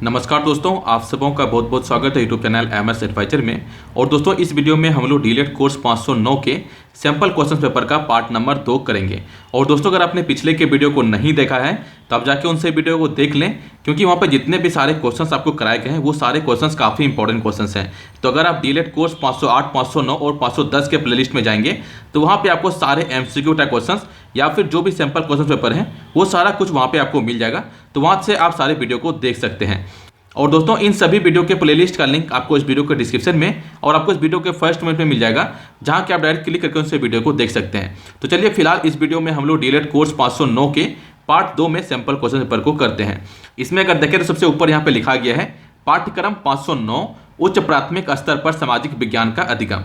नमस्कार दोस्तों, आप सबों का बहुत बहुत स्वागत है यूट्यूब चैनल एमएस एडवाइजर में। और दोस्तों, इस वीडियो में हम लोग डीएलएड कोर्स 509 के सैंपल क्वेश्चन पेपर का पार्ट नंबर 2 करेंगे। और दोस्तों, अगर आपने पिछले के वीडियो को नहीं देखा है तो आप जाके उनसे वीडियो को देख लें, क्योंकि वहाँ पर जितने भी सारे क्वेश्चंस आपको कराए गए हैं वो सारे क्वेश्चंस काफ़ी इंपॉर्टेंट क्वेश्चंस हैं। तो अगर आप डीएलएड कोर्स 508, 509 और 510 के प्लेलिस्ट में जाएंगे तो वहाँ पे आपको सारे एमसीक्यू टाइप क्वेश्चंस या फिर जो भी सैंपल क्वेश्चन पेपर हैं वो सारा कुछ वहाँ पे आपको मिल जाएगा। तो वहाँ से आप सारे वीडियो को देख सकते हैं। और दोस्तों, इन सभी वीडियो के प्लेलिस्ट का लिंक आपको इस वीडियो के डिस्क्रिप्शन में और आपको इस वीडियो के फर्स्ट कमेंट में मिल जाएगा, जहां कि आप डायरेक्ट क्लिक करके उनसे वीडियो को देख सकते हैं। तो चलिए फिलहाल इस वीडियो में हम लोग डीएलएड कोर्स 509 के पार्ट 2 में सैंपल क्वेश्चन पेपर को करते हैं। इसमें अगर देखें तो सबसे ऊपर यहाँ पे लिखा गया है पाठ्यक्रम 509 उच्च प्राथमिक स्तर पर सामाजिक विज्ञान का अधिगम।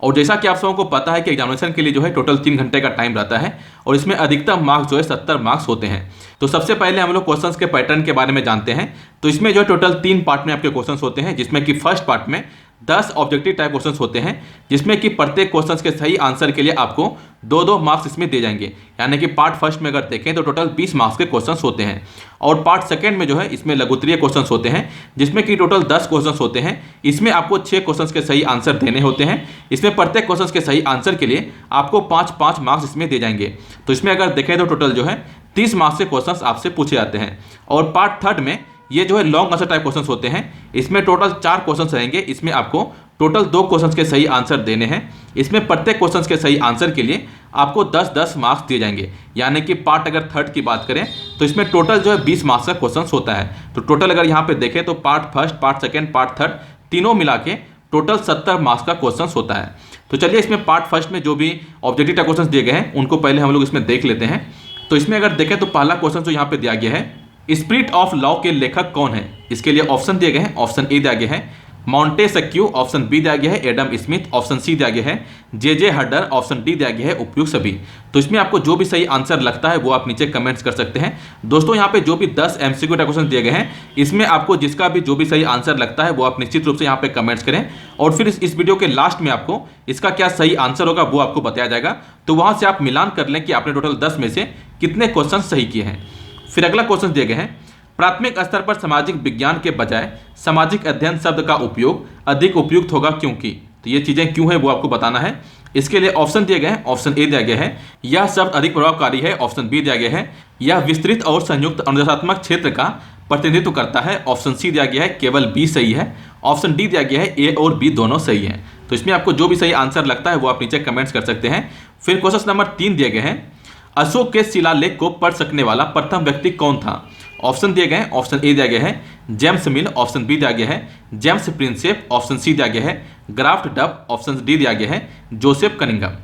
और जैसा कि आप सबों को पता है कि एग्जामिनेशन के लिए जो है टोटल 3 घंटे का टाइम रहता है और इसमें अधिकतम मार्क्स जो है 70 मार्क्स होते हैं। तो सबसे पहले हम लोग क्वेश्चंस के पैटर्न के बारे में जानते हैं। तो इसमें जो है टोटल 3 पार्ट में आपके क्वेश्चंस होते हैं, जिसमें कि फर्स्ट पार्ट में 10 ऑब्जेक्टिव टाइप क्वेश्चंस होते हैं, जिसमें कि प्रत्येक क्वेश्चंस के सही आंसर के लिए आपको 2-2 मार्क्स इसमें दिए जाएंगे। यानी कि पार्ट फर्स्ट में अगर देखें तो टोटल 20 मार्क्स के क्वेश्चंस होते हैं। और पार्ट सेकंड में जो है इसमें लघुत्तरीय क्वेश्चंस होते हैं, जिसमें कि टोटल 10 क्वेश्चंस होते हैं। इसमें आपको 6 क्वेश्चंस के सही आंसर देने होते हैं। इसमें प्रत्येक क्वेश्चंस के सही आंसर के लिए आपको 5-5 मार्क्स इसमें दिए जाएंगे। तो इसमें अगर देखें तो टोटल जो है 30 मार्क्स के क्वेश्चंस आपसे पूछे जाते हैं। और पार्ट थर्ड में ये जो है लॉन्ग आंसर टाइप क्वेश्चंस होते हैं। इसमें टोटल 4 क्वेश्चंस रहेंगे। इसमें आपको टोटल 2 क्वेश्चंस के सही आंसर देने हैं। इसमें प्रत्येक क्वेश्चंस के सही आंसर के लिए आपको 10-10 मार्क्स दिए जाएंगे। यानी कि पार्ट अगर थर्ड की बात करें तो इसमें टोटल जो है 20 मार्क्स का क्वेश्चंस होता है। तो टोटल अगर यहाँ पे देखें तो part first, part second, part third तीनों मिला के टोटल 70 मार्क्स का क्वेश्चंस होता है। तो चलिए इसमें पार्ट फर्स्ट में जो भी ऑब्जेक्टिव टाइप क्वेश्चंस दिए गए हैं उनको पहले हम लोग इसमें देख लेते हैं। तो इसमें अगर देखें तो पहला क्वेश्चन जो यहाँ पे दिया गया है, स्पिरिट ऑफ लॉ के लेखक कौन है। इसके लिए ऑप्शन दिए गए हैं। ऑप्शन ए दिया गया है मॉन्टेस्क्यू, ऑप्शन बी दिया गया है एडम स्मिथ, ऑप्शन सी दिया गया है जे हडर, ऑप्शन डी दिया गया है उपयुक्त सभी। तो इसमें आपको जो भी सही आंसर लगता है वो आप नीचे कमेंट्स कर सकते हैं। दोस्तों, यहाँ पे जो भी 10 एमसीक्यू टाइप क्वेश्चन दिए गए हैं, इसमें आपको जिसका भी जो भी सही आंसर लगता है वो आप निश्चित रूप से यहाँ पे कमेंट्स करें। और फिर इस वीडियो के लास्ट में आपको इसका क्या सही आंसर होगा वो आपको बताया जाएगा। तो वहां से आप मिलान कर लें कि आपने टोटल 10 में से कितने क्वेश्चन सही किए हैं। फिर अगला क्वेश्चन दिए गए हैं प्राथमिक स्तर पर सामाजिक विज्ञान के बजाय सामाजिक अध्ययन शब्द का उपयोग अधिक उपयुक्त होगा क्योंकि। तो ये चीजें क्यों है वो आपको बताना है। इसके लिए ऑप्शन दिए गए हैं। ऑप्शन ए दिया गया है यह शब्द अधिक प्रभावकारी है, ऑप्शन बी दिया गया है यह विस्तृत और संयुक्त अनुदेशात्मक क्षेत्र का प्रतिनिधित्व करता है, ऑप्शन सी दिया गया है केवल बी सही है, ऑप्शन डी दिया गया है ए और बी दोनों सही है। तो इसमें आपको जो भी सही आंसर लगता है वो आप नीचे कमेंट्स कर सकते हैं। फिर क्वेश्चन नंबर 3 दिए गए हैं अशोक के शिलालेख को पढ़ सकने वाला प्रथम व्यक्ति कौन था। ऑप्शन दिए गए हैं। ऑप्शन ए दिया गया है जेम्स मिल, ऑप्शन बी दिया गया है जेम्स प्रिंसेप, ऑप्शन सी दिया गया है ग्राफ्ट डब, ऑप्शन डी दिया गया है जोसेफ कनिंघम।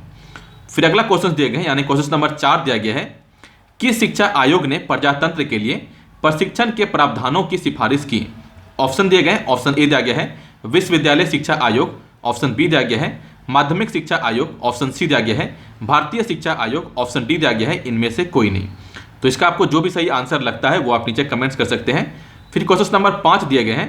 फिर अगला क्वेश्चन दिए गए हैं, यानी क्वेश्चन नंबर 4 दिया गया है किस शिक्षा आयोग ने प्रजातंत्र के लिए प्रशिक्षण के प्रावधानों की सिफारिश की। ऑप्शन दिए गए। ऑप्शन ए दिया गया है विश्वविद्यालय शिक्षा आयोग, ऑप्शन बी दिया गया है माध्यमिक शिक्षा आयोग, ऑप्शन सी दिया गया है भारतीय शिक्षा आयोग, ऑप्शन डी दिया गया है इनमें से कोई नहीं। तो इसका आपको जो भी सही आंसर लगता है वो आप नीचे कमेंट्स कर सकते हैं। फिर क्वेश्चन नंबर 5 दिए गए हैं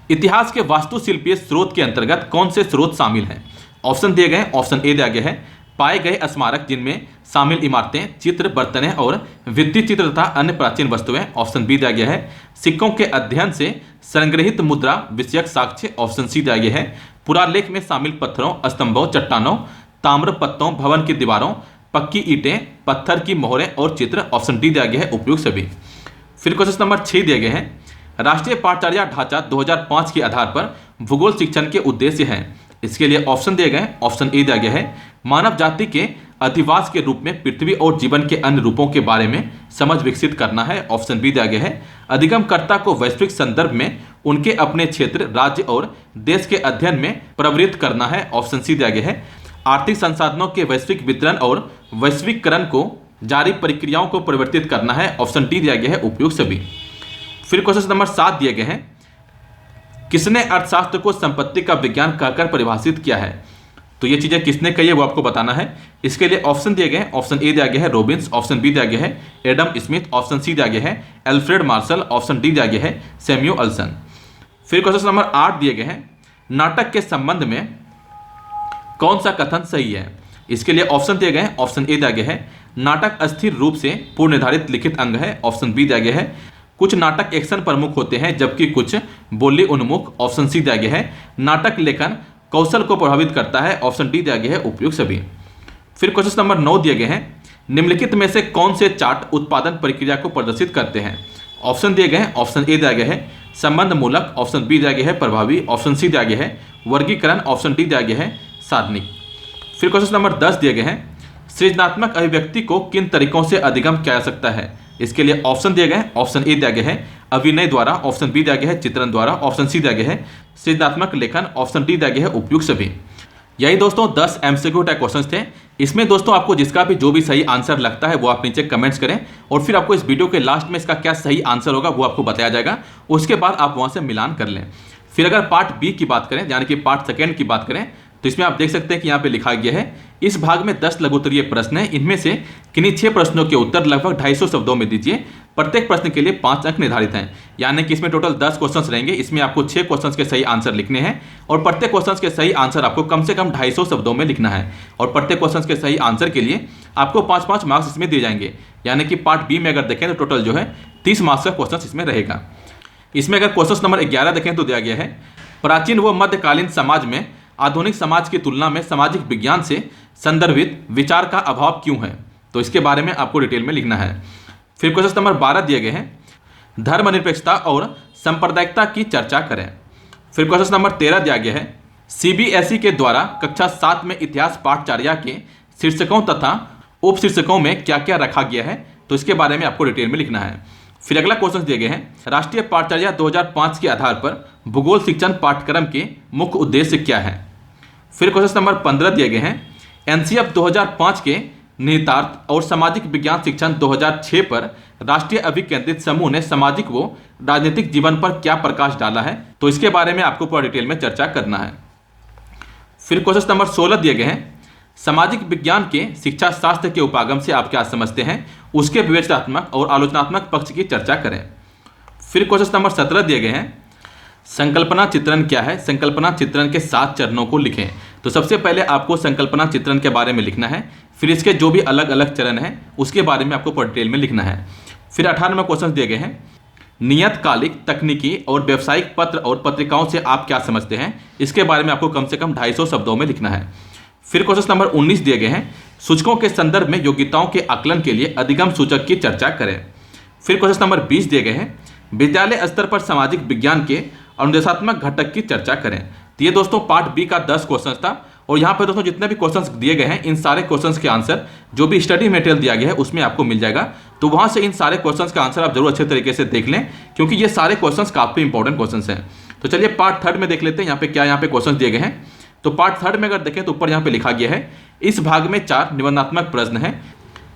इतिहास के वास्तुशिल्पीय स्रोत के अंतर्गत कौन से स्रोत शामिल हैं। ऑप्शन दिए गए हैं। ऑप्शन ए दिया गया है पाए गए स्मारक जिनमें शामिल इमारतें, चित्र, बर्तनें और भित्ति चित्र तथा अन्य प्राचीन वस्तुएं, ऑप्शन बी दिया गया है सिक्कों के अध्ययन से संग्रहित मुद्रा विषयक साक्ष्य, ऑप्शन सी दिया गया है पुरालेख में शामिल पत्थरों, स्तंभों, चट्टानों, ताम्र पत्तों, भवन की दीवारों, पक्की ईंटें, पत्थर की मोहरें और चित्र, ऑप्शन डी दिया गया है उपयुक्त सभी। फिर क्वेश्चन नंबर 6 दिए गए हैं राष्ट्रीय पाठचर्या ढांचा 2005 के आधार पर भूगोल शिक्षण के उद्देश्य हैं। इसके लिए ऑप्शन दिए गए। ऑप्शन ए दिया गया है मानव जाति के अधिवास के रूप में पृथ्वी और जीवन के अन्य रूपों के बारे में समझ विकसित करना है, ऑप्शन बी दिया गया है अधिगमकर्ता को वैश्विक संदर्भ में उनके अपने क्षेत्र, राज्य और देश के अध्ययन में प्रवृत्त करना है, ऑप्शन सी दिया गया है आर्थिक संसाधनों के वैश्विक वितरण और वैश्विकरण को जारी प्रक्रियाओं को परिवर्तित करना है, ऑप्शन डी दिया गया है उपयुक्त सभी। फिर क्वेश्चन नंबर 7 दिए गए हैं किसने अर्थशास्त्र को संपत्ति का विज्ञान कहकर परिभाषित किया है। तो ये चीजें किसने कही है वो आपको बताना है। इसके लिए ऑप्शन दिए गए हैं। ऑप्शन ए दिया गया है रॉबिन्स, ऑप्शन बी दिया गया है एडम स्मिथ, ऑप्शन सी दिया गया है एल्फ्रेड मार्शल, ऑप्शन डी दिया गया है सैमुअल्सन। फिर क्वेश्चन नंबर 8 दिए गए हैं नाटक के संबंध में कौन सा कथन सही है। इसके लिए ऑप्शन दिए गए हैं। ऑप्शन ए दिया गया है नाटक अस्थिर रूप से पूर्व निर्धारित लिखित अंग है, ऑप्शन बी दिया गया है कुछ नाटक एक्शन प्रमुख होते हैं जबकि कुछ बोली उन्मुख, ऑप्शन सी दिया गया है। नाटक लेखन कौशल को प्रभावित करता है, ऑप्शन डी दिया गया है उपयुक्त सभी। फिर क्वेश्चन नंबर 9 दिए गए हैं, निम्नलिखित में से कौन से चार्ट उत्पादन प्रक्रिया को प्रदर्शित करते हैं। ऑप्शन दिए गए हैं, ऑप्शन ए दिया गया है संबंध मूलक, ऑप्शन बी दिया गया है प्रभावी, ऑप्शन सी दिया गया है वर्गीकरण, ऑप्शन डी दिया गया है सारणिक। फिर क्वेश्चन नंबर 10 दिए गए हैं, सृजनात्मक अभिव्यक्ति को किन तरीकों से अधिगम किया जा सकता है। इसके लिए ऑप्शन दिए गए हैं, ऑप्शन ए दिया गया है अभिनय द्वारा, ऑप्शन बी दिया गया है चित्रण द्वारा, ऑप्शन सी दिया गया है सृजनात्मक लेखन, ऑप्शन डी दिया गया है उपयुक्त सभी। यही दोस्तों 10 एमसीक्यू टाइप क्वेश्चन थे। इसमें दोस्तों आपको जिसका भी जो भी सही आंसर लगता है वो आप नीचे कमेंट्स करें और फिर आपको इस वीडियो के लास्ट में इसका क्या सही आंसर होगा वो आपको बताया जाएगा। उसके बाद आप वहां से मिलान कर लें। फिर अगर पार्ट बी की बात करें यानी कि पार्ट सेकेंड की बात करें तो इसमें आप देख सकते हैं कि यहाँ पे लिखा गया है, इस भाग में 10 लघु उत्तरीय प्रश्न हैं। इनमें से किन्हीं 6 प्रश्नों के उत्तर लगभग 250 शब्दों में दीजिए। प्रत्येक प्रश्न के लिए 5 अंक निर्धारित हैं, यानी कि इसमें टोटल 10 क्वेश्चंस रहेंगे। इसमें आपको 6 क्वेश्चंस के सही आंसर लिखने हैं और प्रत्येक क्वेश्चंस के सही आंसर आपको कम से कम 250 शब्दों में लिखना है और प्रत्येक क्वेश्चंस के सही आंसर के लिए आपको 5-5 मार्क्स इसमें दिए जाएंगे। यानी कि पार्ट बी में अगर देखें तो टोटल जो है 30 मार्क्स का क्वेश्चन इसमें रहेगा। इसमें अगर क्वेश्चन नंबर 11 देखें तो दिया गया है, प्राचीन व मध्यकालीन समाज में आधुनिक समाज की तुलना में सामाजिक विज्ञान से संदर्भित विचार का अभाव क्यों है। तो इसके बारे में आपको डिटेल में लिखना है। फिर क्वेश्चन नंबर 12 दिए गए हैं, धर्मनिरपेक्षता और सांप्रदायिकता की चर्चा करें। फिर क्वेश्चन नंबर 13 दिया गया है, सीबीएसई के द्वारा कक्षा 7 में इतिहास पाठचर्या के शीर्षकों तथा उप शीर्षकों में क्या क्या रखा गया है। तो इसके बारे में आपको डिटेल में लिखना है। फिर अगला क्वेश्चन दिए गए हैं, राष्ट्रीय पाठचर्या 2005 के आधार पर भूगोल शिक्षण पाठ्यक्रम के मुख्य उद्देश्य क्या है। फिर क्वेश्चन नंबर 15 दिए गए हैं, एनसीएफ 2005 के निहितार्थ और सामाजिक विज्ञान शिक्षण 2006 पर राष्ट्रीय अभिकेंद्रित समूह ने सामाजिक व राजनीतिक जीवन पर क्या प्रकाश डाला है। तो इसके बारे में आपको पूरा डिटेल में चर्चा करना है। फिर क्वेश्चन नंबर 16 दिए गए हैं, सामाजिक विज्ञान के शिक्षा शास्त्र के उपागम से आप क्या समझते हैं, उसके विवेचनात्मक और आलोचनात्मक पक्ष की चर्चा करें। फिर क्वेश्चन नंबर 17 दिए गए हैं, संकल्पना चित्रण क्या है, संकल्पना चित्रण के 7 चरणों को लिखें। तो सबसे पहले आपको संकल्पना चित्रण के बारे में लिखना है, फिर इसके जो भी अलग अलग चरण हैं उसके बारे में आपको डिटेल में लिखना है। फिर 18वें क्वेश्चन दिए गए हैं, नियतकालिक, तकनीकी और व्यावसायिक पत्र और पत्रिकाओं से आप क्या समझते हैं। इसके बारे में आपको कम से कम 250 शब्दों में लिखना है। फिर क्वेश्चन नंबर 19 दिए गए हैं, सूचकों के संदर्भ में योग्यताओं के आकलन के लिए अधिगम सूचक की चर्चा करें। फिर क्वेश्चन नंबर 20 दिए गए हैं, विद्यालय स्तर पर सामाजिक विज्ञान के अनुदेशात्मक घटक की चर्चा करें। तो ये दोस्तों पार्ट बी का 10 क्वेश्चन था और यहाँ पर दोस्तों जितने भी क्वेश्चंस दिए गए हैं इन सारे क्वेश्चंस के आंसर जो भी स्टडी मटेरियल दिया गया है उसमें आपको मिल जाएगा। तो वहाँ से इन सारे क्वेश्चंस का आंसर आप जरूर अच्छे तरीके से देख लें क्योंकि ये सारे क्वेश्चंस काफी इंपॉर्टेंट क्वेश्चंस हैं। तो चलिए पार्ट 3 में देख लेते हैं यहाँ पे क्या यहाँ पे क्वेश्चन दिए गए हैं। तो पार्ट 3 में अगर देखें तो ऊपर यहाँ पे लिखा गया है, इस भाग में 4 निबंधात्मक प्रश्न हैं।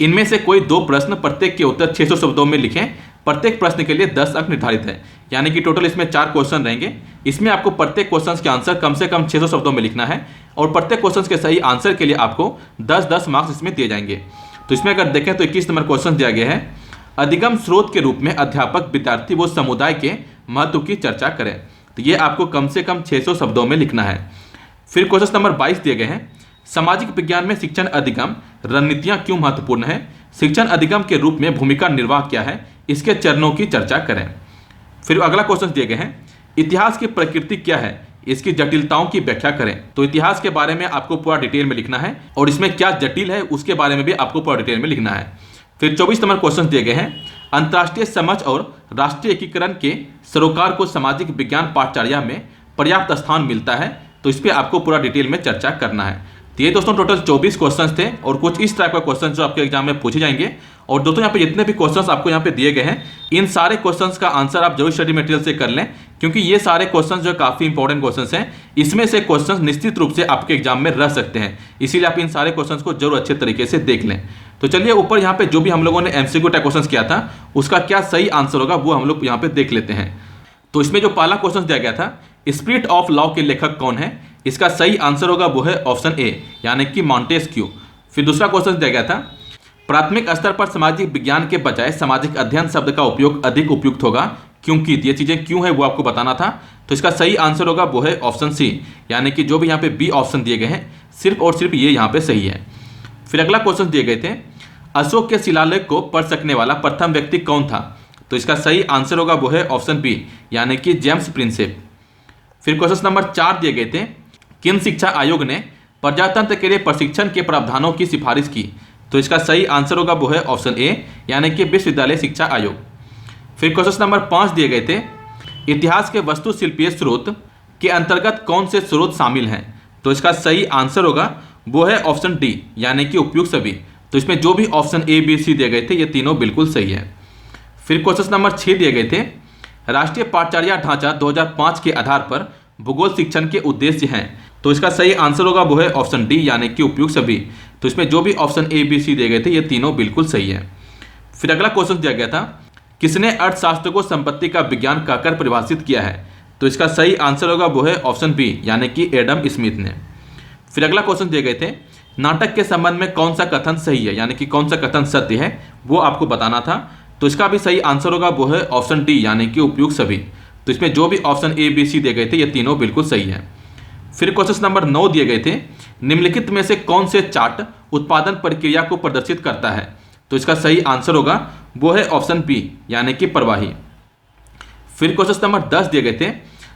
इनमें से कोई 2 प्रश्न प्रत्येक के उत्तर 600 शब्दों में लिखें। प्रत्येक प्रश्न के लिए 10 अंक निर्धारित है, यानी कि टोटल इसमें 4 क्वेश्चन रहेंगे। इसमें आपको प्रत्येक क्वेश्चन के आंसर कम से कम 600 शब्दों में लिखना है और प्रत्येक क्वेश्चन के सही आंसर के लिए आपको 10-10 मार्क्स इसमें दिए जाएंगे। तो इसमें अगर देखें तो 21 नंबर क्वेश्चन दिया गया है, अधिगम स्रोत के रूप में अध्यापक, विद्यार्थी व समुदाय के महत्व की चर्चा करें। तो ये आपको कम से कम 600 शब्दों में लिखना है। फिर क्वेश्चन नंबर 22 दिए गए हैं, सामाजिक विज्ञान में शिक्षण अधिगम रणनीतियां क्यों महत्वपूर्ण है, शिक्षण अधिगम के रूप में भूमिका निर्वाह क्या है, इसके चरणों की चर्चा करें। फिर अगला क्वेश्चन दिए गए हैं, इतिहास की प्रकृति क्या है, इसकी जटिलताओं की व्याख्या करें। तो इतिहास के बारे में आपको पूरा डिटेल में लिखना है और इसमें क्या जटिल है उसके बारे में भी आपको पूरा डिटेल में लिखना है। फिर 24 नंबर क्वेश्चन दिए गए हैं, अंतर्राष्ट्रीय समझ और राष्ट्रीय एकीकरण के सरोकार को सामाजिक विज्ञान पाठचर्या में पर्याप्त स्थान मिलता है। तो इस पर आपको पूरा डिटेल में चर्चा करना है। तो ये दोस्तों टोटल 24 क्वेश्चंस थे और कुछ इस टाइप का क्वेश्चन जो आपके एग्जाम में पूछे जाएंगे। और दोस्तों यहाँ पे जितने भी क्वेश्चंस आपको यहाँ पे दिए गए हैं इन सारे क्वेश्चंस का आंसर आप जरूर स्टडी मटेरियल से कर लें क्योंकि ये सारे क्वेश्चंस जो काफी इंपॉर्टेंट क्वेश्चंस हैं। इसमें से क्वेश्चंस निश्चित रूप से आपके एग्जाम में रह सकते हैं, इसीलिए आप इन सारे क्वेश्चंस को जरूर अच्छे तरीके से देख लें। तो चलिए ऊपर यहाँ पे जो भी हम लोगों ने एमसीक्यू टाइप क्वेश्चन किया था उसका क्या सही आंसर होगा वो हम लोग यहाँ पे देख लेते हैं। तो इसमें जो पहला क्वेश्चन दिया गया था, स्पिरिट ऑफ लॉ के लेखक कौन है, इसका सही आंसर होगा वो है ऑप्शन ए यानी कि मॉन्टेस्क्यू। फिर दूसरा क्वेश्चन दिया गया था, प्राथमिक स्तर पर सामाजिक विज्ञान के बजाय सामाजिक अध्ययन शब्द का उपयोग अधिक उपयुक्त होगा क्योंकि ये चीजें क्यों है वो आपको बताना था। तो इसका सही आंसर होगा वो है ऑप्शन सी यानी कि जो भी यहाँ पे बी ऑप्शन दिए गए हैं सिर्फ और सिर्फ ये यहाँ पे सही है। फिर अगला क्वेश्चन दिए गए थे, अशोक के शिलालेख को पढ़ सकने वाला प्रथम व्यक्ति कौन था। तो इसका सही आंसर होगा वो है ऑप्शन बी यानी कि जेम्स प्रिंसेप। फिर क्वेश्चन नंबर 4 दिए गए थे, किन शिक्षा आयोग ने प्रजातंत्र के लिए प्रशिक्षण के प्रावधानों की सिफारिश की? तो इसका सही आंसर होगा वो है ऑप्शन ए यानी कि विश्वविद्यालय शिक्षा आयोग। फिर क्वेश्चन नंबर 5 दिए गए थे, इतिहास के वस्तुशिल्पीय स्रोत के अंतर्गत कौन से स्रोत शामिल हैं? तो इसका सही आंसर होगा वो है ऑप्शन डी यानी कि उपयुक्त सभी। तो इसमें जो भी ऑप्शन ए बी सी दिए गए थे ये तीनों बिल्कुल सही है। फिर क्वेश्चन नंबर 6 दिए गए थे, राष्ट्रीय पाठचर्या ढांचा 2005 के आधार पर भूगोल शिक्षण के उद्देश्य हैं। तो इसका सही आंसर होगा वो है ऑप्शन डी यानी कि उपयुक्त सभी। तो इसमें जो भी ऑप्शन ए बी सी दिए गए थे ये तीनों बिल्कुल सही है। फिर अगला क्वेश्चन दिया गया था, किसने अर्थशास्त्र को संपत्ति का विज्ञान कहकर परिभाषित किया है? तो इसका सही आंसर होगा वो है ऑप्शन बी यानी कि एडम स्मिथ ने। फिर अगला क्वेश्चन दिए गए थे, नाटक के संबंध में कौन सा कथन सही है यानी कि कौन सा कथन सत्य है वो आपको बताना था। तो इसका भी सही आंसर होगा वो है ऑप्शन डी यानी कि उपयुक्त सभी। तो इसमें जो भी ऑप्शन ए बी सी दिए गए थे ये तीनों बिल्कुल सही है। फिर क्वेश्चन नंबर 9 दिए गए थे, निम्नलिखित में से कौन से चार्ट उत्पादन प्रक्रिया को प्रदर्शित करता है? तो इसका सही आंसर होगा वो है ऑप्शन बी यानी कि प्रवाही। फिर क्वेश्चन नंबर 10 दिए गए थे,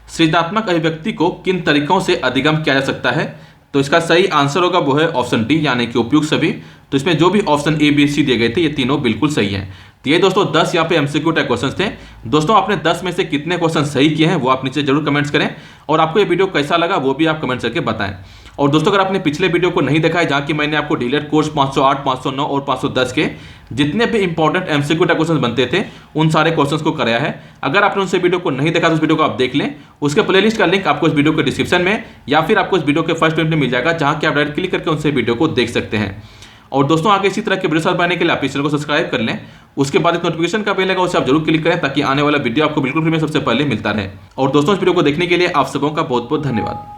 सृजनात्मक अभिव्यक्ति को किन तरीकों से अधिगम किया जा सकता है? तो इसका सही आंसर होगा वो है ऑप्शन डी यानी कि उपयुक्त सभी। तो इसमें जो भी ऑप्शन ए बी सी दिए गए थे ये तीनों बिल्कुल सही हैं। तो ये दोस्तों 10 यहाँ पे एमसीक्यू टाइप क्वेश्चन थे। दोस्तों आपने 10 में से कितने क्वेश्चन सही किए हैं वो आप नीचे जरूर कमेंट्स करें, और आपको ये वीडियो कैसा लगा वो भी आप कमेंट्स करके बताएं। और दोस्तों अगर आपने पिछले वीडियो को नहीं देखा है जहाँ की मैंने आपको डीएलएड कोर्स 508, 509 और 510 के जितने भी इंपॉर्टेंट एमसीक्यू टाइप क्वेश्चन बनते थे उन सारे क्वेश्चंस को कराया है। अगर आपने उनसे वीडियो को नहीं देखा तो उस वीडियो को आप देख लें। उसके प्लेलिस्ट का लिंक आपको इस वीडियो के डिस्क्रिप्शन में या फिर आपको इस वीडियो के फर्स्ट मिनट में मिल जाएगा, जहाँ की आप डायरेक्ट क्लिक करके उनसे वीडियो को देख सकते हैं। और दोस्तों आगे इसी तरह के वीडियो साथ पाने के लिए आप इस चैनल को सब्सक्राइब कर लें। उसके बाद एक नोटिफिकेशन का बेल लगा उसे आप जरूर क्लिक करें ताकि आने वाला वीडियो आपको बिल्कुल फ्री में सबसे पहले मिलता रहे। और दोस्तों इस वीडियो को देखने के लिए आप सबों का बहुत बहुत धन्यवाद।